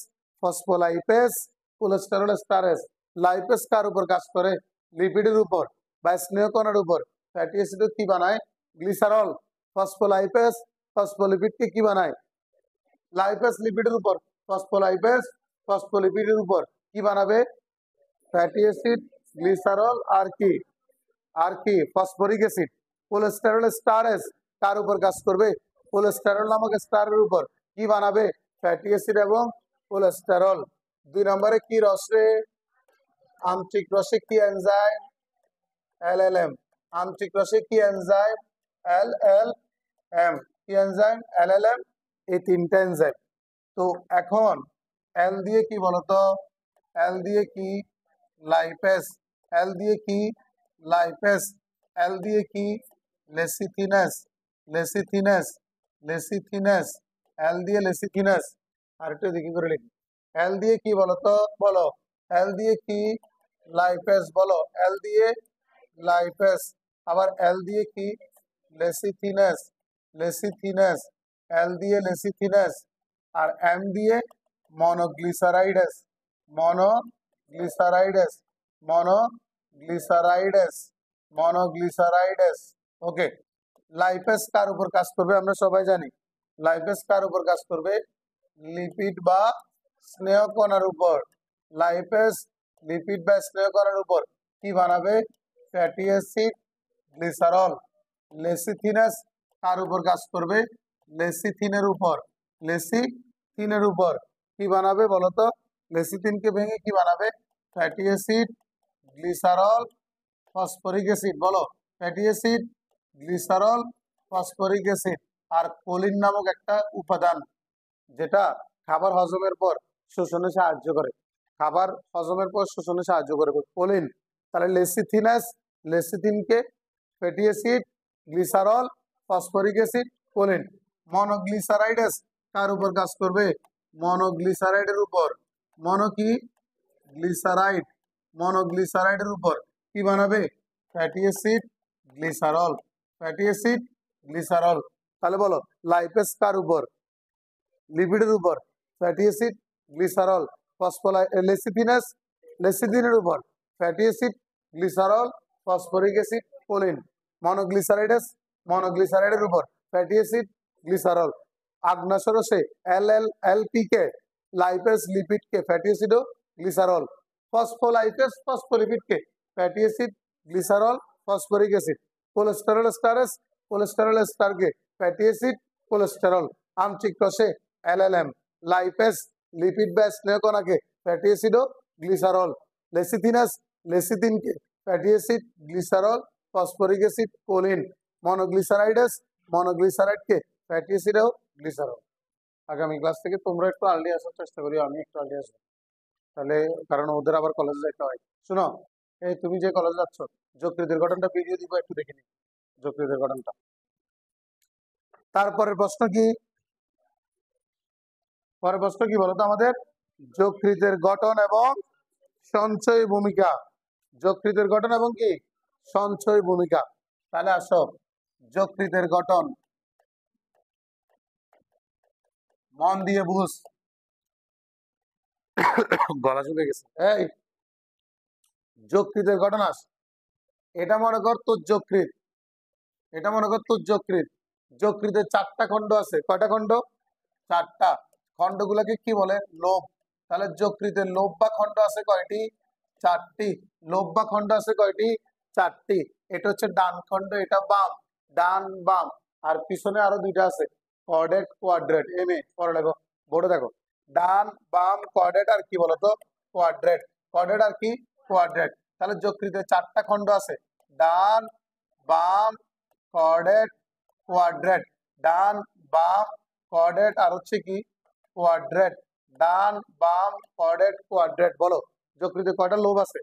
phospholipase, cholesterol esterase. Lipase কার উপর কাজ করে, লিপিডের উপর বা স্নেহ কণার উপর। ফ্যাটি অ্যাসিড কি বানায়, গ্লিসারল। ফসফোলাইপেস ফসফোলিপিডকে কি বানায়, লাইপেস লিপিডের উপর, ফসফোলাইপেস ফসফোলিপিডের উপর কি বানাবে, ফ্যাটি অ্যাসিড, গ্লিসারল, আর কি, আর কি ফসফরিক অ্যাসিড। কোলেস্টেরল স্টারেস কার উপর কাজ করবে? কোলেস্টেরল নামক স্টারের উপর। কি বানাবে? ফ্যাটি অ্যাসিড এবং কোলেস্টেরল। 2 নম্বরে কি রসে? আন্তরিক রসে কি এনজাইম? এলএলএম। আন্তরিক রসে কি এনজাইম? এলএলএম। কি এনজাইম? এলএলএম। এই তিনটা এনজাইম। তো এখন এল দিয়ে কি বলতো? এল দিয়ে কি? লাইপেজ। এল দিয়ে কি? লাইপেজ। এল দিয়ে কি? লেসিথিনেস। লেসিথিনেস। লেসিথিনেস। এল দিয়ে লেসিথিনেস। আর একটু দেখি করে লিখি। এল দিয়ে কি বলতো? বলো। এল দিয়ে কি? লাইপেজ। বলো। এল দিয়ে লাইপেজ। আবার এল দিয়ে কি? লেসিথিনেস। লেসিথিনেস। এল দিয়ে লেসিথিনেস। আর এম দিয়ে মনোগ্লিসারাইডেস। মনোগ্লিসারাইডেস। মনোগ্লিসারাইডেস। মনোগ্লিসারাইডেস। ওকে। লাইপেজ কার উপর কাজ করবে? আমরা সবাই জানি লাইপেজ কার উপর কাজ করবে? লিপিড বা স্নেহ কণার উপর। লাইপেজ লিপিড বা স্নেহ কণার উপর কি বানাবে? Fatty acid, glycerol. লেসিথিনাস কার উপর কাজ করবে? লেসিথিনের উপর। লেসিথিনের উপর কি বানাবে বলতো? লেসিথিনকে ভেঙে কি বানাবে? Fatty acid, glycerol, phosphoric acid. বলো। Fatty acid, glycerol, phosphoric acid. আর কোলিন নামক একটা উপাদান যেটা খাবার হজমের পর শোষণে সাহায্য করে। খাবার হজমের পর শোষণে সাহায্য করে কোলিন। তাহলে লেসিথিনাস, লেসিথিনকে fatty acid, glycerol, phosphoric acid, choline. Monoglyceridase কার উপর কাজ করবে? মনোগ্লিসারাইডের উপর। মনো কি? গ্লিসারাইড। মনোগ্লিসারাইডের উপর কি বানাবে? Fatty acid, glycerol. Fatty acid, glycerol. তাহলে বলো লাইপেজ কার উপর? লিপিডের উপর। ফ্যাটি অ্যাসিড, গ্লিসারল, লেসিথিনাস, লেসিথিনের উপর। Fatty acid, glycerol, phosphoric acid, choline. Monoglyceridase, মনোগ্লিসারাইডের উপর। Fatty acid, glycerol. আগ্নেয়রসে এলপি কে লাইপেজ, লিপিড কে ফ্যাটি অ্যাসিড ও গ্লিসারল। ফসফোলাইপেজ, ফসফোলিপিড কে fatty acid, glycerol, phosphoric acid. Cholesterol esterase, cholesterol ester কে ফ্যাটি অ্যাসিড, কোলেস্টেরল। আন্তরিক রসে এলএলএম। লাইপেজ লিপিড বা স্নেহ কণাকে ফ্যাটি অ্যাসিড ও গ্লিসারল। লেসিথিনাস, লেসিথিনকে fatty acid, glycerol, phosphoric acid, choline. Monoglyceridase, মনোগ্লিসারাইডকে ফ্যাটি অ্যাসিড ও গ্লিসারল। আগামী ক্লাস থেকে তোমরা একটু আর্লি আসার চেষ্টা করি, আমি একটু আর্লি আসবো। তাহলে কারণ ওদের আবার কলেজে যেতে হয়। শুনো, এই তুমি যে কলেজে যাচ্ছ, যকৃতের গঠনটা ভিডিও দিব, একটু দেখে নি যকৃতের গঠনটা। তারপরের প্রশ্ন কি? পরের প্রশ্ন কি বলতো আমাদের? যকৃতের গঠন এবং সঞ্চয় ভূমিকা। যকৃতের গঠন এবং কি সঞ্চয় ভূমিকা। তাহলে আসো, যকৃতের গঠন মন দিয়ে বুঝ। গলা শুকে গেছে। এই যকৃতের গঠন আস। এটা মনে কর তোর যকৃত, এটা মনে কর তোর যকৃত। যকৃতের 4টা খণ্ড আছে। কয়টা খণ্ড? 4টা। খণ্ডগুলোকে কি বলে? লোব। তাহলে যকৃতের লোব বা খণ্ড আছে কয়টি? 4টি। লোব বা খণ্ড আছে কয়টি? 4টি। এটা হচ্ছে ডান খণ্ড, এটা বাম। ডান বাম। আর পিছনে আরো 2টা আছে, কর্ডেট, কোয়াড্রেট। এম এ পরে দেখো, বোর্ডে দেখো। ডান বাম কর্ডেট আর কি বলতো? কোয়াড্রেট। কর্ডেট আর কি? কোয়াড্রেট। তাহলে যকৃতের 4টা খণ্ড আছে, ডান বাম কর্ডেট কোয়াড্রেট। ডান বাম কর্ডেট আর হচ্ছে কি? কোয়াড্রেট। ডান বাম কর্ডেট কোয়াড্রেট। বলো যকৃতে কয়টা লোব আছে?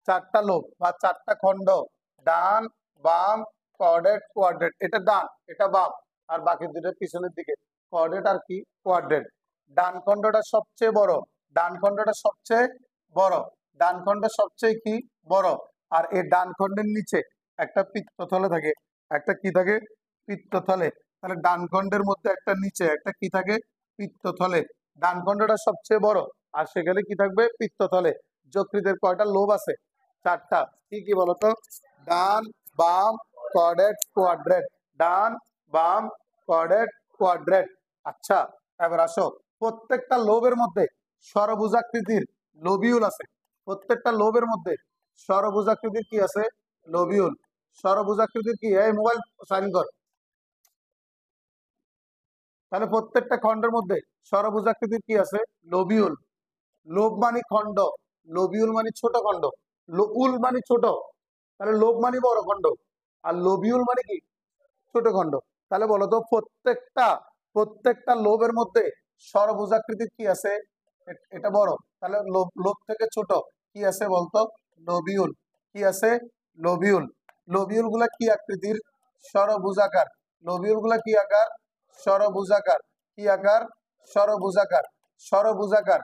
4টা লোব বা 4টা খণ্ড। ডান বাম কর্ডেট কোয়াড্রেট। এটা ডান, এটা বাম, আর বাকি 2টা পিছনের দিকে, কর্ডেট আর কি? কোয়াড্রেট। ডান খণ্ডটা সবচেয়ে বড়, ডান খণ্ডটা সবচেয়ে বড়, ডান খণ্ড সবচেয়ে কি? বড়। আর এই ডান খণ্ডের নিচে একটা পিত্তথলে থাকে। একটা কি থাকে? পিত্তথলে। তাহলে ডান খণ্ডের মধ্যে একটা নিচে একটা কি থাকে? পিত্তথলে। ডান খণ্ডটা সবচেয়ে বড়, আর সেখানে কি থাকবে? পিত্তথলে। যকৃতের কয়টা লোব আছে? 4টা। কি কি বলতো? ডান বাম কর্ডেট কোয়াড্রেট। ডান বাম কর্ডেট কোয়াড্রেট। আচ্ছা, এবার আসো, প্রত্যেকটা লোবের মধ্যে ষড়ভুজাকৃতির লোবিউল আছে। প্রত্যেকটা লোবের মধ্যে ষড়ভুজাকৃতির কি আছে? লোবিউল। ষড়ভুজাকৃতির কি, এই মোবাইল সাইন কর। তাহলে প্রত্যেকটা খণ্ডের মধ্যে ষড়ভুজাকৃতির কি আছে, লোবিউল। লোব মানে খণ্ড, লোবিউল মানে ছোট খণ্ড, উল মানে ছোট, তাহলে লোব মানে বড় খণ্ড, আর লোবিউল মানে কি, ছোট খণ্ড। তাহলে বলতো প্রত্যেকটা লোবের মধ্যে ষড়ভুজাকৃতির কি আছে, এটা বড়, তাহলে লোব লোব থেকে ছোট কি আছে বলতো, লোবিউল। কি আছে, লোবিউল। লোবিউল গুলা কি আকৃতির, ষড়ভুজাকার। লোবিউল গুলা কি আকার, ষড়ভুজাকার। কি আকার, ষড়ভুজাকার। ষড়ভুজাকার।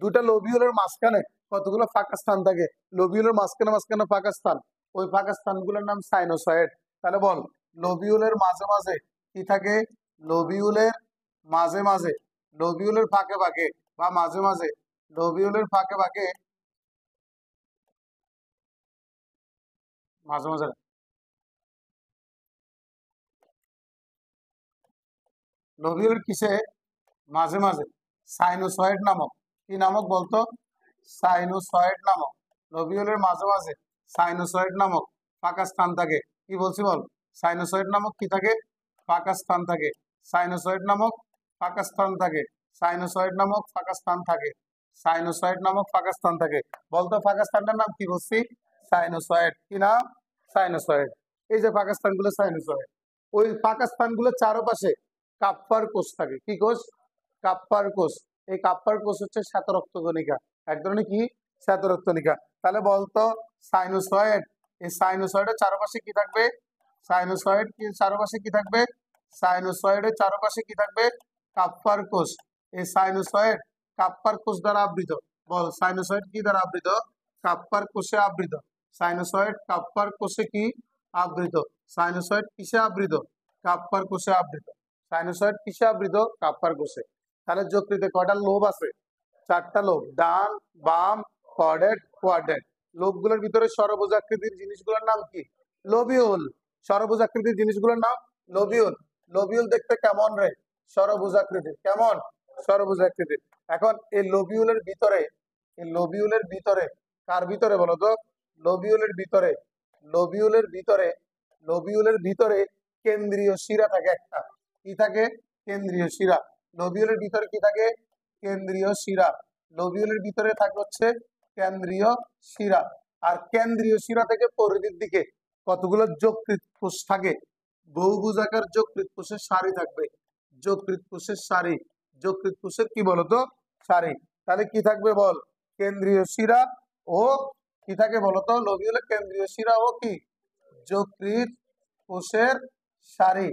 দুটা লোবিউলের মাঝখানে কতগুলো ফাঁকা স্থান থাকে, লোবিউলের মাঝখানে মাঝখানে ফাঁকা স্থান, ওই ফাঁকা স্থানগুলোর নাম সাইনোসয়েড। তাহলে বল, লোবিউলের মাঝে মাঝে কি থাকে, লোবিউলের মাঝে মাঝে, লোবিউলের ফাঁকে ফাঁকে বা মাঝে মাঝে, লোবিউলের ফাঁকে ফাঁকে, মাঝে মাঝে, লোবিউলের কিসে, মাঝে মাঝে সাইনোসয়েড নামক, কি নামক বলতো, সাইনোসয়েড নামক, লোবিউলের মাঝে মাঝে সাইনোসয়েড নামক ফাঁকা স্থান থাকে। কি বলছি বল, সাইনোসয়েড নামক কি থাকে, ফাঁকা স্থান থাকে। সাইনোসয়েড নামক ফাঁকা স্থান থাকে। সাইনোসয়েড নামক ফাঁকা স্থান থাকে। সাইনোসয়েড নামক ফাঁকা স্থান থাকে। বলতো ফাঁকা স্থানটার নাম কি বলছি, সাইনোসয়েড। কি নাম, সাইনোসয়েড। এই যে ফাঁকা স্থানগুলো সাইনোসয়েড। ওই ফাঁকা স্থানগুলোর চারপাশে কাপ্পার কোষ থাকে। কি কোষ, কাপ্পার কোষ। এই কাপ্পার কোষ হচ্ছে শ্বেতরক্তকণিকা, এক ধরনের কি, শ্বেতরক্তকণিকা। তাহলে বলতো সাইনোসয়েড, এই সাইনোসয়েডের চারপাশে কি থাকবে, সাইনোসয়েড কি চারপাশে কি থাকবে, সাইনোসয়েডের চারপাশে কি থাকবে, কাপ্পার কোষ। এই সাইনোসয়েড কাপ্পার কোষ দ্বারা আবৃত। বল, সাইনোসয়েড কি দ্বারা আবৃত, কাপ্পার কোষে আবৃত। সাইনোসয়েড কাপ্পার কোষে কি আবৃত, সাইনোসয়েড কিসে আবৃত, কাপ্পার কোষে আবৃত। সাইনোসয়েড কিসে আবৃত, কাপ্পার কোষে। তাহলে যকৃতে কয়টা লোব আছে, চারটা লোব, ডান বাম কর্ডেট কোয়াড্রেট। লোবগুলোর ভিতরে ষড়ভুজাকৃতির জিনিসগুলোর নাম কি, লোবিউল। ষড়ভুজাকৃতির জিনিসগুলোর নাম লোবিউল। লোবিউল দেখতে কেমন রে, ষড়ভুজাকৃতির। কেমন, ষড়ভুজাকৃতির। এখন এই লোবিউলের ভিতরে, এই লোবিউলের ভিতরে, কার ভিতরে বলতো, লোবিউলের ভিতরে, লোবিউলের ভিতরে, লোবিউলের ভিতরে কেন্দ্রীয় শিরা থাকে একটা। কি থাকে, কেন্দ্রীয় শিরা। লোবিউলের ভিতরে কি থাকে, কেন্দ্রীয় শিরা। লোবিউলের ভিতরে থাকে হচ্ছে কেন্দ্রীয় শিরা। আর কেন্দ্রীয় শিরা থেকে পরিধির দিকে কতগুলো যকৃৎ কোষ থাকে, বহুভুজাকার যকৃৎ কোষের সারি থাকবে। যকৃৎ কোষের সারি, যকৃৎ কোষের কি বলতো, সারি। তাহলে কি থাকবে বল, কেন্দ্রীয় শিরা ও কি থাকে বলতো, লোবিউলের কেন্দ্রীয় শিরা ও কি, যকৃৎ কোষের সারি।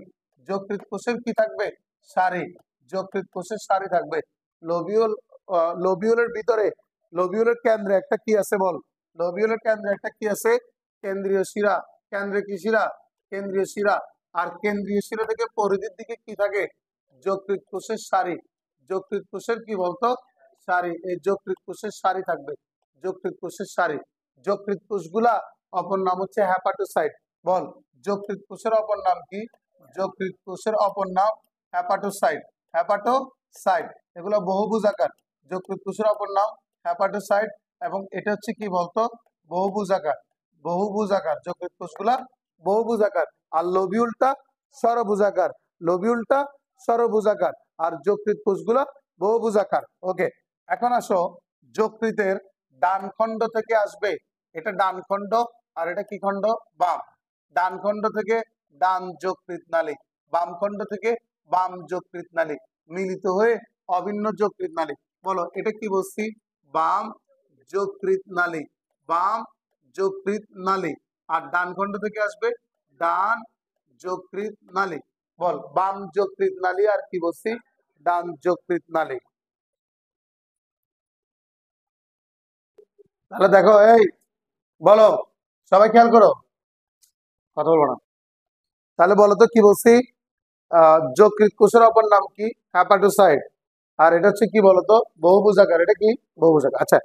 যকৃৎ কোষের কি থাকবে, সারি। যকৃৎ কোষের সারি থাকবে। লোবিউল, লোবিউলের ভিতরে, লোবিউলের কেন্দ্রে একটা কি আছে বল, লোবিউলের কেন্দ্রে একটা কি আছে, কেন্দ্রীয় শিরা। কেন্দ্রে কি শিরা, কেন্দ্রীয় শিরা। আর কেন্দ্রীয় শিরা থেকে পরিধির দিকে কি থাকে, যকৃৎ কোষের সারি। যকৃৎ কোষের কি বলতো, সারি। এই যকৃৎ কোষের সারি থাকবে, যকৃৎ কোষের সারি। যকৃৎ কোষগুলা অপর নাম হচ্ছে হ্যাপাটোসাইট। বল, যকৃৎ কোষের অপর নাম কি, যকৃৎ কোষের অপর নাম হ্যাপাটোসাইট। হ্যাপাটোসাইট, এগুলো বহুভুজাকার। যকৃৎ কোষের অপর নাম হ্যাপাটোসাইট, এবং এটা হচ্ছে কি বলতো, বহুভুজাকার। বহুভুজাকার, যকৃৎ কোষগুলা বহুভুজাকার। আর লোবিউলটা ষড়ভুজাকার, লোবিউলটা ষড়ভুজাকার, আর যকৃৎ কোষগুলা বহুভুজাকার। ওকে, এখন আসো, যকৃতের ডান খণ্ড থেকে আসবে, এটা ডান খণ্ড, আর এটা কি খণ্ড, বাম। ডান খণ্ড থেকে ডান যকৃৎ নালী, বাম খণ্ড থেকে বাম যকৃৎ নালী মিলিত হয়ে অভিন্ন যকৃৎ নালী। বলো, এটা কি বলছি, বাম যকৃৎ নালী, বাম যকৃৎ নালী। আর ডান খণ্ড থেকে আসবে ডান যকৃৎ নালী। বল, বাম যকৃৎ নালী আর কি বলছি, ডান যকৃৎ নালী। তাহলে দেখো, এই বলো, সবাই খেয়াল করো, কথা বলবো না। তাহলে বলো তো কি বলছি, যকৃৎ কোষের অপর নাম কি, হ্যাপাটোসাইট। আর এটা হচ্ছে কি বলতো, বহুভুজাকার। এটা কি, বহুভুজাকার। আচ্ছা,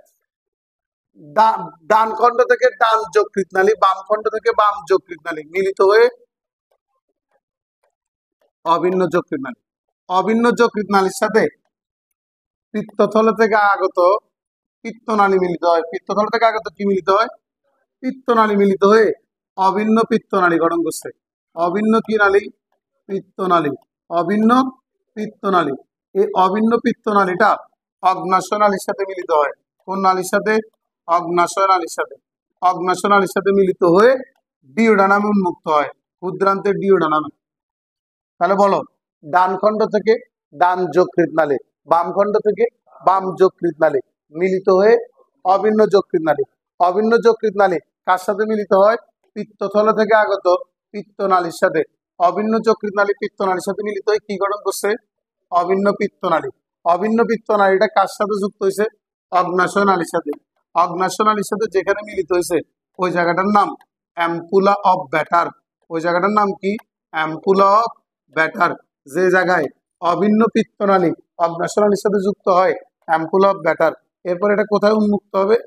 ডান খণ্ড থেকে ডান যকৃৎ নালী, বাম খণ্ড থেকে বাম যকৃৎ নালী মিলিত হয়ে অভিন্ন যকৃৎ নালী। অভিন্ন যকৃৎ নালীর সাথে পিত্তথল থেকে আগত পিত্তনালী মিলিত হয়। পিত্তথল থেকে আগত কি মিলিত হয়, পিত্তনালী মিলিত হয়ে অভিন্ন পিত্তনালী গঠন করছে। অভিন্ন কি নালী? পিত্তনালী। অভিন্ন পিত্তনালী। এই অভিন্ন পিত্তনালীটা অগ্ন্যাশয় নালীর সাথে মিলিত হয়। কোন নালীর সাথে? অগ্ন্যাশয় নালীর সাথে। অগ্ন্যাশয় নালীর সাথে মিলিত হয়ে ডিওডানামে উন্মুক্ত হয়, ক্ষুদ্রান্তের ডিওডানামে। তাহলে বলো, ডান খণ্ড থেকে ডান যকৃৎ নালী, বাম খণ্ড থেকে বাম যকৃৎ নালী মিলিত হয়ে অভিন্ন যকৃৎ নালী। অভিন্ন যকৃৎ নালী কার সাথে মিলিত হয়? পিত্তথল থেকে আগত পিত্তনালীর সাথে। অভিন্ন যকৃৎ নালী পিত্তনালীর সাথে মিলিত হয়ে কি গঠন করছে? অভিন্ন পিত্তনালী। অভিন্ন পিত্তনালীটা কার সাথে যুক্ত হয়েছে? অগ্ন্যাশয় নালীর সাথে। অগ্ন্যাশয় নালীর সাথে যেখানে মিলিত হয়েছে ওই জায়গাটার নাম অ্যাম্পুলা অফ ব্যাটার। ওই জায়গাটার নাম কি? Ampulla of batter. যে জায়গায় অভিন্ন পিত্তনালী অগ্ন্যাশয় নালীর সাথে যুক্ত হয়, অ্যাম্পুলা অফ ব্যাটার। এরপর এটা কোথায় উন্মুক্ত হবে?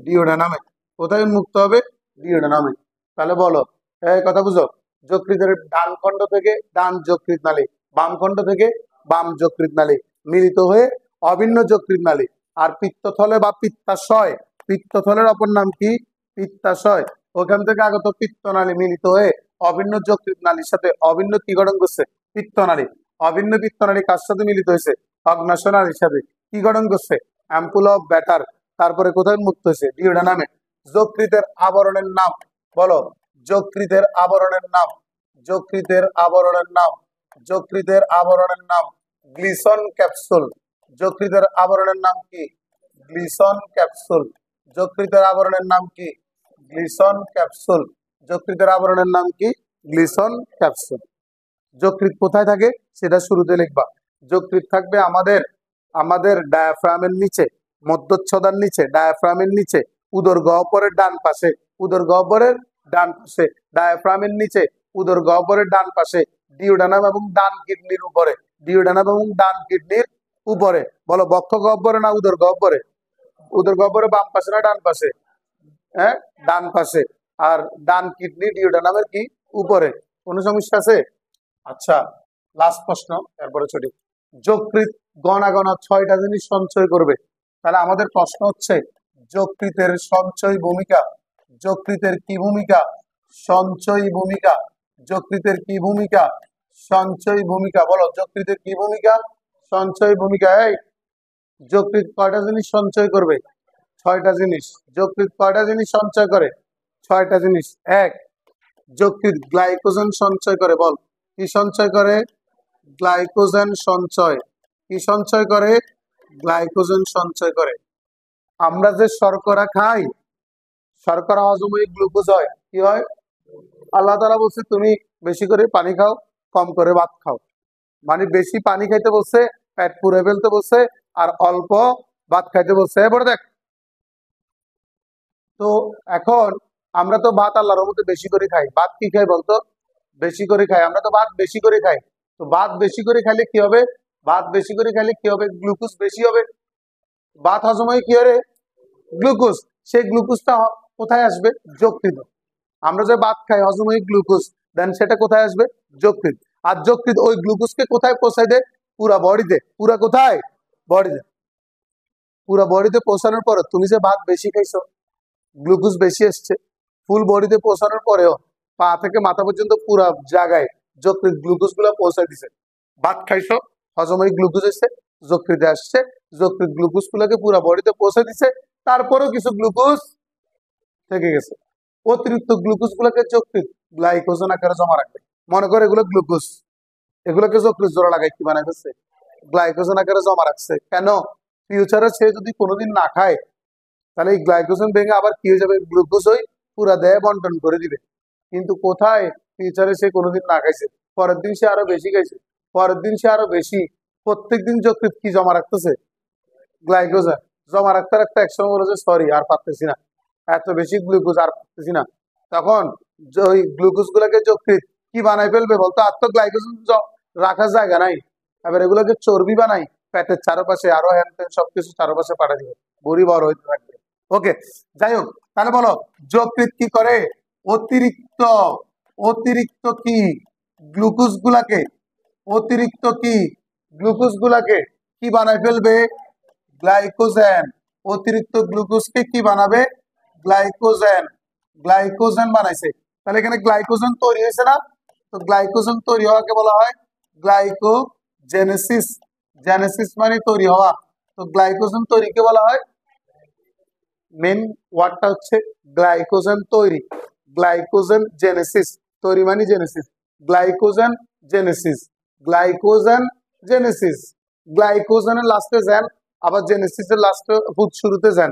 ডিওডানামে। কোথায় উন্মুক্ত হবে? ডিওডানামে। তাহলে বলো, এই কথা বুঝো, যকৃতের ডান খণ্ড থেকে ডান যকৃৎ নালী, বাম খণ্ড থেকে বাম যকৃৎ নালী মিলিত হয়ে অভিন্ন যকৃৎ নালী। আর পিত্তথলে বা পিত্তাশয়, পিত্তথলের অপর নাম কি? পিত্তাশয়। ওখান থেকে আগত পিত্তনালী মিলিত হয়ে অভিন্ন যকৃৎ নালীর সাথে অভিন্ন কি গঠন করছে? পিত্তনালী। অভিন্ন পিত্তনালী কার সাথে মিলিত হয়েছে? অগ্ন্যাশয় নালীর সাথে। কি গঠন করছে? Ampulla of batter. তারপরে কোথায় মুক্ত হয়েছে? ডিওডানামে। যকৃতের আবরণের নাম বলো। যকৃতের আবরণের নাম, যকৃতের আবরণের নাম, যকৃতের আবরণের নাম গ্লিসন ক্যাপসুল। যকৃতের আবরণের নাম কি? Gleeson capsule. যকৃতের আবরণের নাম কি? Gleeson capsule. যকৃতের আবরণের নাম কি? Gleeson capsule. যকৃৎ কোথায় থাকে সেটা শুরুতে লিখবা। যকৃৎ থাকবে আমাদের আমাদের ডায়াফ্রামের নিচে, মধ্যচ্ছদার নিচে, ডায়াফ্রামের নিচে, উদর গহ্বরের ডান পাশে, উদর গহ্বরের ডান পাশে, ডায়াফ্রামের নিচে, উদর গহ্বরের ডান পাশে, ডিওডানাম এবং ডান কিডনির উপরে, ডিওডানাম এবং ডান কিডনির উপরে। বলো, বক্ষ গহ্বরে না উদর গহ্বরে? উদর গহ্বরে বাম পাশে না ডান পাশে? হ্যাঁ, ডান পাশে। আর ডান কিডনি ডিওডানামের কি? উপরে। কোনো সমস্যা আছে? আচ্ছা, লাস্ট প্রশ্ন, এরপরে ছুটি। যকৃৎ গণাগণ 6টা জিনিস সঞ্চয় করবে। তাহলে আমাদের প্রশ্ন হচ্ছে, যকৃতের সঞ্চয় ভূমিকা। যকৃতের কি ভূমিকা? সঞ্চয় ভূমিকা। যকৃতের কি ভূমিকা? সঞ্চয় ভূমিকা। বলো, যকৃতের কি ভূমিকা? সঞ্চয় ভূমিকা। এই যকৃৎ কয়টা জিনিস সঞ্চয় করবে? 6টা জিনিস। যকৃৎ কয়টা জিনিস সঞ্চয় করে? 6টা জিনিস। এক, যকৃৎ গ্লাইকোজেন সঞ্চয় করে। বল, কি সঞ্চয় করে? গ্লাইকোজেন সঞ্চয়। কি সঞ্চয় করে? গ্লাইকোজেন সঞ্চয় করে। আমরা যে শর্করা খাই, শর্করা হজম হয়ে গ্লুকোজ হয়। কি হয়? আল্লাহ তাআলা বলছে তুমি বেশি করে পানি খাও, কম করে ভাত খাও। মানে বেশি পানি খাইতে বলছে, পেট পুরে ফেলতে বলছে, আর অল্প ভাত খাইতে বলছে। এবার দেখ, তো এখন আমরা তো ভাত আল্লাহর রহমতে বেশি করে খাই। ভাত কি খাই বলতো? বেশি করে খাই। আমরা তো ভাত বেশি করে খাই। তো ভাত বেশি করে খাইলে কি হবে? ভাত বেশি করে খাইলে কি হবে? গ্লুকোজ বেশি হবে। ভাত হজম হয়ে কি হবে? গ্লুকোজ। সেই গ্লুকোজটা কোথায় আসবে? যকৃৎ। আমরা যে ভাত খাই হজম হয়ে গ্লুকোজ, দেন সেটা কোথায় আসবে? যকৃৎ। আর যকৃৎ ওই গ্লুকোজকে কোথায় পৌঁছায় দেয়? পুরা বডিতে। পুরা কোথায়? বডিতে। পুরা বডিতে পৌঁছানোর পর তুমি যে ভাত বেশি খাইছো, গ্লুকোজ বেশি এসছে, ফুল বডিতে পৌঁছানোর পরেও পা থেকে মাথা পর্যন্ত পুরা জায়গায় যকৃৎ গ্লুকোজ গুলা পৌঁছায় দিছে। ভাত খাইছো, হজম হয়ে গ্লুকোজ এসছে, যকৃতে আসছে, যকৃৎ গ্লুকোজ গুলাকে পুরা বডিতে পৌঁছে দিছে। তারপরেও কিছু গ্লুকোজ থেকে গেছে। অতিরিক্ত গ্লুকোজ গুলাকে যকৃৎ গ্লাইকোজেন আকারে জমা রাখবে। মনে করে এগুলো গ্লুকোজ, এগুলোকে যকৃৎ জোড়া লাগাই কি বানাই ফেলছে? গ্লাইকোজেন আকারে জমা রাখছে। কেন? ফিউচারে সে যদি কোনোদিন না খায়, তাহলে এই গ্লাইকোজেন ভেঙে আবার কি হয়ে যাবে? গ্লুকোজ ওই পুরা দেহে বন্টন করে দিবে। কিন্তু কোথায়? ফিউচারে সে কোনোদিন না খাইছে, পরের দিন সে আরো বেশি খাইছে, পরের দিন সে আরো বেশি। প্রত্যেকদিন যকৃৎ কি জমা রাখতেছে? গ্লাইকোজেন জমা রাখতে রাখতে একসময় বলে যে সরি আর পারতেছি না, এত বেশি গ্লুকোজ আর পারতেছি না। তখন ওই গ্লুকোজ গুলাকে যকৃৎ কি বানাই ফেলবে বলতো? আর তো গ্লাইকোজেন রাখার জায়গা নাই। এবার এগুলোকে চর্বি বানাই, পেটের চারপাশে আরো হ্যান ত্যান সবকিছু চারপাশে পাঠা দিবে, বড়ি বড় হইতে থাকবে। ওকে, যাই হোক, তাহলে বলো, যকৃৎ কি করে? অতিরিক্ত অতিরিক্ত কি গ্লুকোজ গুলাকে, অতিরিক্ত কি গ্লুকোজ গুলাকে কি বানাই ফেলবে? গ্লাইকোজেন। অতিরিক্ত গ্লুকোজকে কি বানাবে? গ্লাইকোজেন। গ্লাইকোজেন বানাইছে, তাহলে এখানে গ্লাইকোজেন তৈরি হয়েছে না? তো গ্লাইকোজেন তৈরি হওয়াকে বলা হয় গ্লাইকোজেনেসিস। জেনেসিস মানে তৈরি হওয়া, তো গ্লাইকোজেন তৈরিকে বলা হয়, মেন ওয়ার্ডটা হচ্ছে গ্লাইকোজেন তৈরি। গ্লাইকোজেন জেনেসিস, তৈরি মানে genesis. Glycogen genesis, glycogen genesis. গ্লাইকোজেনের লাস্টে জেন, আবার জেনেসিসের লাস্টে শুরুতে জেন,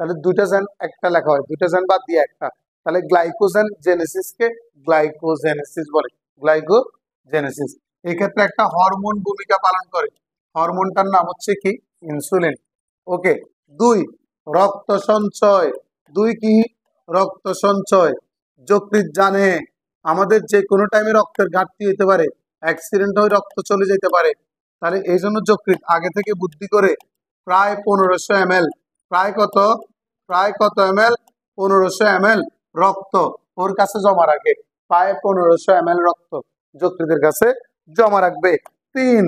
তাহলে দুইটা জেন একটা লেখা হয়, দুইটা জেন বাদ দিয়ে একটা, তাহলে গ্লাইকোজেন জেনেসিসকে গ্লাইকোজেনেসিস বলে, গ্লাইকোজেনেসিস। এই ক্ষেত্রে একটা হরমোন ভূমিকা পালন করে, হরমোনটার নাম হচ্ছে কি? ইনসুলিন। ওকে। দুই, রক্ত সঞ্চয়। দুই কি? রক্ত সঞ্চয়। যকৃৎ জানে আমাদের যে কোনো টাইমে রক্তের ঘাটতি হতে পারে, অ্যাক্সিডেন্ট হয়ে রক্ত চলে যেতে পারে, তাহলে এই জন্য যকৃৎ আগে থেকে বুদ্ধি করে প্রায় 1500 ml, প্রায় কত, প্রায় কত ml, 1500 ml রক্ত ওর কাছে জমা রাখে। প্রায় 1500 ml রক্ত যকৃতের কাছে জমা রাখবে। তিন,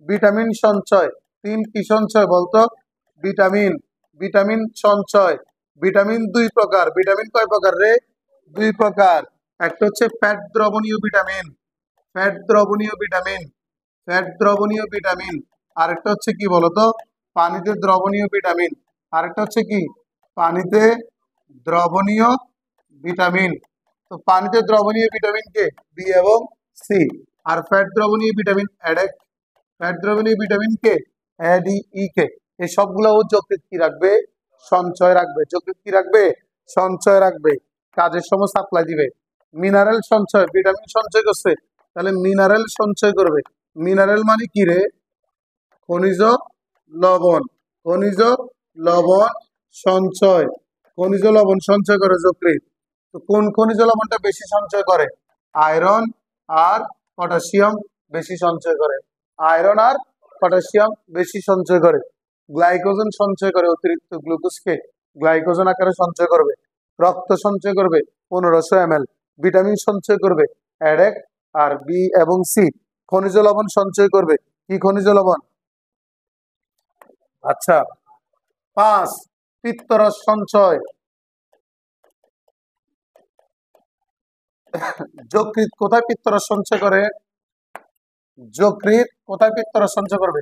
ভিটামিন সঞ্চয়। তিন কি সঞ্চয় বলতো? ভিটামিন, ভিটামিন সঞ্চয়। ভিটামিন দুই প্রকার। ভিটামিন কয় প্রকার রে? দুই প্রকার। একটা হচ্ছে ফ্যাট দ্রবণীয় ভিটামিন, ফ্যাট দ্রবণীয় ভিটামিন, ফ্যাট দ্রবণীয় ভিটামিন। আরেকটা হচ্ছে কি বলতো? পানিতে দ্রবণীয় ভিটামিন। আরেকটা হচ্ছে কি? পানিতে দ্রবণীয় ভিটামিন। তো পানিতে দ্রবণীয় ভিটামিন কে? বি এবং সি। আর ফ্যাট দ্রবণীয় ভিটামিন এডেক। ফ্যাট দ্রবণীয় ভিটামিন কে? এডি কে। এই সবগুলো ও যকৃৎ কি রাখবে? সঞ্চয় রাখবে। যকৃৎ কি রাখবে? সঞ্চয় রাখবে, কাজের সময় সাপ্লাই দিবে। মিনারেল সঞ্চয়, ভিটামিন সঞ্চয় করছে, তাহলে মিনারেল সঞ্চয় করবে। মিনারেল মানে কি রে? খনিজ লবণ। খনিজ লবণ সঞ্চয়, খনিজ লবণ সঞ্চয় করে যকৃৎ। তো কোন খনিজ লবণটা বেশি সঞ্চয় করে? আয়রন আর পটাশিয়াম বেশি সঞ্চয় করে। আয়রন আর পটাশিয়াম বেশি সঞ্চয় করে। গ্লাইকোজেন সঞ্চয় করে অতিরিক্ত গ্লুকোজকে গ্লাইকোজেন আকারে সঞ্চয় করবে। রক্ত সঞ্চয় করবে 1500 ml। ভিটামিন সঞ্চয় করবে এডেক আর বি এবং সি। খনিজ লবণ সঞ্চয় করবে কি খনিজ লবণ? আচ্ছা। পাঁচ, পিত্তরস সঞ্চয়। যকৃৎ কোথায় পিত্তরস সঞ্চয় করে? যকৃৎ কোথায় পিত্তরস সঞ্চয় করবে?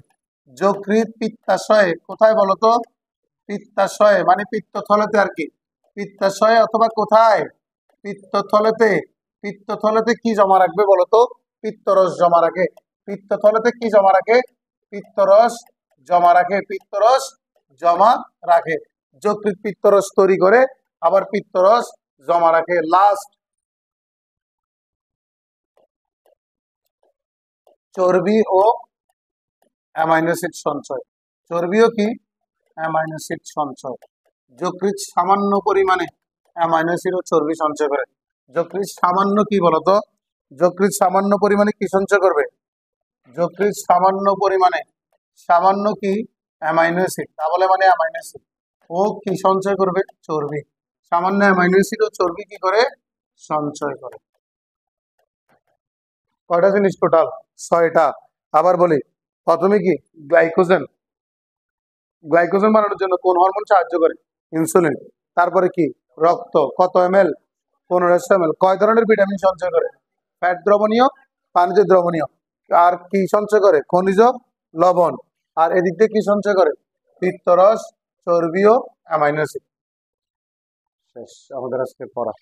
যকৃৎ পিত্তাশয়ে। কোথায় বলতো? পিত্তাশয়ে মানে পিত্তথলেতে আর কি, পিত্তাশয়ে অথবা কোথায়? পিত্তথলেতে। পিত্তথলেতে কি জমা রাখবে বলতো? পিত্তরস জমা রাখে। পিত্তথলেতে কি জমা রাখে? পিত্তরস জমা রাখে। পিত্তরস জমা রাখে। যকৃৎ পিত্তরস তৈরি করে আবার পিত্তরস জমা রাখে। লাস্ট, চর্বি ও অ্যামাইনো অ্যাসিড সঞ্চয়। চর্বিও কি? অ্যামাইনো অ্যাসিড সঞ্চয়। যকৃৎ সামান্য পরিমাণে অ্যামাইনো অ্যাসিড ও চর্বি সঞ্চয় করে। যকৃৎ সামান্য কি বলতো? যকৃৎ সামান্য পরিমাণে কি সঞ্চয় করবে? যকৃৎ সামান্য পরিমাণে, সামান্য কি? Amino acid. তাহলে মানে অ্যামাইনো অ্যাসিড ও কি সঞ্চয় করবে? চর্বি। সামান্য অ্যামাইনো অ্যাসিড ও চর্বি কি করে? সঞ্চয় করে। কয়টা জিনিস টোটাল? 6টা। আবার বলি, প্রথমে কি? গ্লাইকোজেন। গ্লাইকোজেন বানানোর জন্য কোন হরমোন সাহায্য করে? ইনসুলিন। তারপরে কি? রক্ত কত ml? 1500 ml। কয় ধরনের ভিটামিন সঞ্চয় করে? ফ্যাট দ্রবণীয়, পানিতে দ্রবণীয়। আর কি সঞ্চয় করে? খনিজ লবণ। আর এদিক দিয়ে কি সঞ্চয় করে? পিত্তরস, চর্বি ও অ্যামাইনো অ্যাসিড। শেষ আমাদের আজকে পড়া।